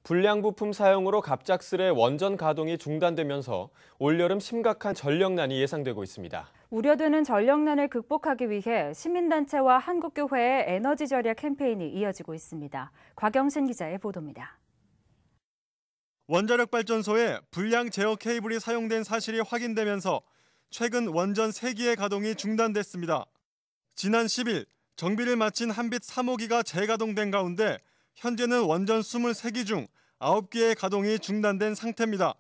불량 부품 사용으로 갑작스레 원전 가동이 중단되면서 올여름 심각한 전력난이 예상되고 있습니다. 우려되는 전력난을 극복하기 위해 시민단체와 한국교회의 에너지 절약 캠페인이 이어지고 있습니다. 곽영신 기자의 보도입니다. 원자력 발전소에 불량 제어 케이블이 사용된 사실이 확인되면서 최근 원전 3기의 가동이 중단됐습니다. 지난 10일 정비를 마친 한빛 3호기가 재가동된 가운데 현재는 원전 23기 중 9기의 가동이 중단된 상태입니다.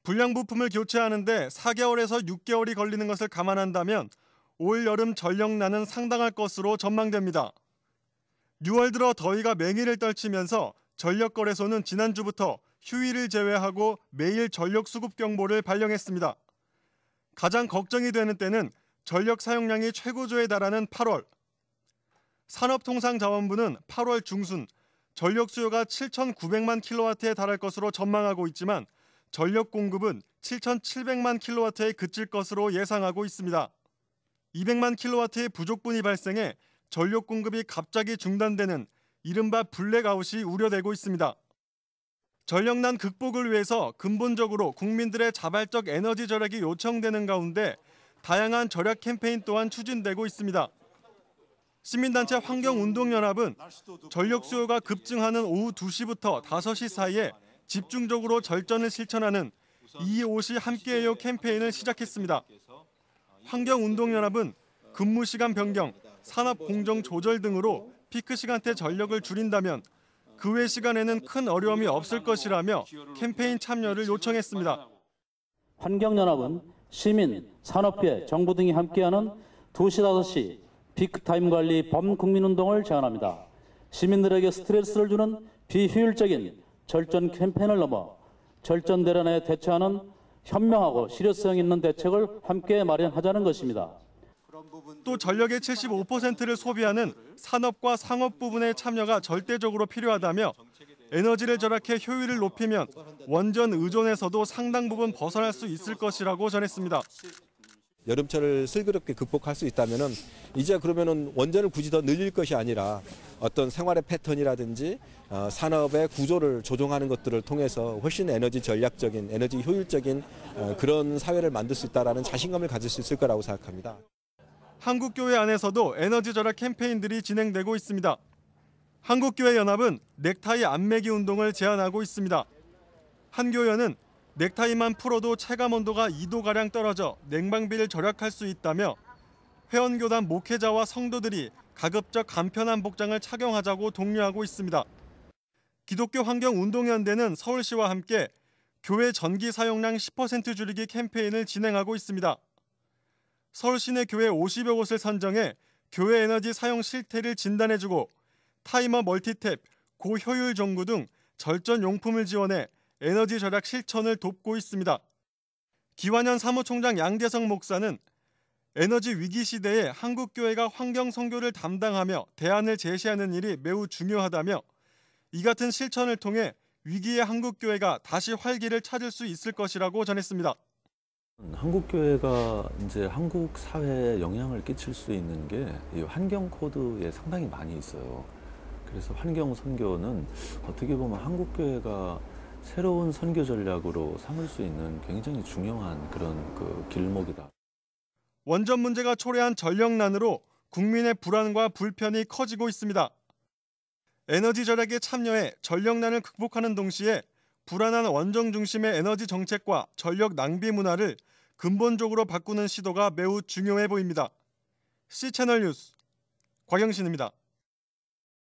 불량 부품을 교체하는데 4개월에서 6개월이 걸리는 것을 감안한다면 올 여름 전력난은 상당할 것으로 전망됩니다. 6월 들어 더위가 맹위를 떨치면서 전력거래소는 지난주부터 휴일을 제외하고 매일 전력 수급 경보를 발령했습니다. 가장 걱정이 되는 때는 전력 사용량이 최고조에 달하는 8월. 산업통상자원부는 8월 중순 전력 수요가 7,900만 킬로와트에 달할 것으로 전망하고 있지만 전력 공급은 7,700만 킬로와트에 그칠 것으로 예상하고 있습니다. 200만 킬로와트의 부족분이 발생해 전력 공급이 갑자기 중단되는 이른바 블랙아웃이 우려되고 있습니다. 전력난 극복을 위해서 근본적으로 국민들의 자발적 에너지 절약이 요청되는 가운데 다양한 절약 캠페인 또한 추진되고 있습니다. 시민단체 환경운동연합은 전력 수요가 급증하는 오후 2시부터 5시 사이에 집중적으로 절전을 실천하는 225시 함께해요 캠페인을 시작했습니다. 환경운동연합은 근무시간 변경, 산업 공정 조절 등으로 피크 시간대 전력을 줄인다면 그 외 시간에는 큰 어려움이 없을 것이라며 캠페인 참여를 요청했습니다. 환경연합은 시민, 산업계, 정부 등이 함께하는 2시, 5시 피크타임 관리 범국민운동을 제안합니다. 시민들에게 스트레스를 주는 비효율적인 절전 캠페인을 넘어 절전 대란에 대처하는 현명하고 실효성 있는 대책을 함께 마련하자는 것입니다. 또 전력의 75%를 소비하는 산업과 상업 부분의 참여가 절대적으로 필요하다며 에너지를 절약해 효율을 높이면 원전 의존에서도 상당 부분 벗어날 수 있을 것이라고 전했습니다. 여름철을 슬기롭게 극복할 수 있다면은 이제 그러면은 원전을 굳이 더 늘릴 것이 아니라 어떤 생활의 패턴이라든지 산업의 구조를 조정하는 것들을 통해서 훨씬 에너지 전략적인, 에너지 효율적인 그런 사회를 만들 수 있다라는 자신감을 가질 수 있을 거라고 생각합니다. 한국교회 안에서도 에너지 절약 캠페인들이 진행되고 있습니다. 한국교회연합은 넥타이 안 매기 운동을 제안하고 있습니다. 한 교회는 넥타이만 풀어도 체감 온도가 2도가량 떨어져 냉방비를 절약할 수 있다며 회원교단 목회자와 성도들이 가급적 간편한 복장을 착용하자고 독려하고 있습니다. 기독교 환경운동연대는 서울시와 함께 교회 전기 사용량 10% 줄이기 캠페인을 진행하고 있습니다. 서울 시내 교회 50여 곳을 선정해 교회 에너지 사용 실태를 진단해주고 타이머 멀티탭, 고효율 전구 등 절전 용품을 지원해 에너지 절약 실천을 돕고 있습니다. 기완현 사무총장 양대성 목사는 에너지 위기 시대에 한국교회가 환경 선교를 담당하며 대안을 제시하는 일이 매우 중요하다며 이 같은 실천을 통해 위기의 한국교회가 다시 활기를 찾을 수 있을 것이라고 전했습니다. 한국교회가 이제 한국 사회에 영향을 끼칠 수 있는 게 이 환경 코드에 상당히 많이 있어요. 그래서 환경 선교는 어떻게 보면 한국교회가 새로운 선교 전략으로 삼을 수 있는 굉장히 중요한 그런 길목이다. 원전 문제가 초래한 전력난으로 국민의 불안과 불편이 커지고 있습니다. 에너지 절약에 참여해 전력난을 극복하는 동시에 불안한 원전 중심의 에너지 정책과 전력 낭비 문화를 근본적으로 바꾸는 시도가 매우 중요해 보입니다. C채널 뉴스 곽영신입니다.